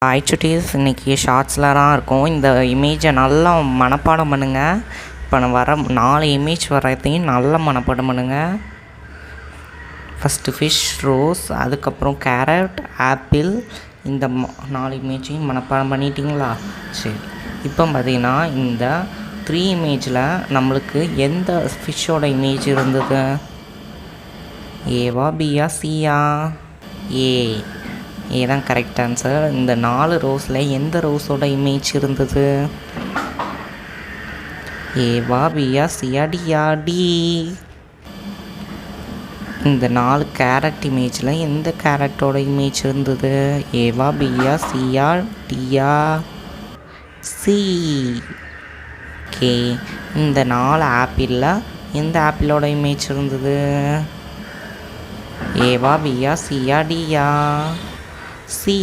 Hi சுட்டீஸ், இன்றைக்கி ஷார்ட்ஸில் தான் இருக்கும். இந்த இமேஜை நல்லா மனப்பாடம் பண்ணுங்கள். இப்போ நான் வர 4 இமேஜ் வரதையும் நல்லா மனப்பாடம் பண்ணுங்கள். ஃபஸ்ட்டு ஃபிஷ், ரோஸ், அதுக்கப்புறம் கேரட், ஆப்பிள். இந்த 4 இமேஜையும் மனப்பாடம் பண்ணிட்டீங்களா? சரி, இப்போ பார்த்திங்கன்னா இந்த 3 இமேஜில் நம்மளுக்கு எந்த ஃபிஷ்ஷோட இமேஜ் இருந்தது? ஏவா, பியா, சியா? ஏ தான் கரெக்ட் ஆன்சர். இந்த 4 ரோஸில் எந்த ரோஸோட இமேஜ் இருந்தது? ஏவா, பியா, சியா, டியா? டி. இந்த 4 கேரட் இமேஜில் எந்த கேரட்டோட இமேஜ் இருந்தது? ஏவா, பியா, சியா, டியா? சி. ஓகே. இந்த 4 ஆப்பிளில் எந்த ஆப்பிளோட இமேஜ் இருந்தது? ஏவா, பியா, சியா, டியா? சி.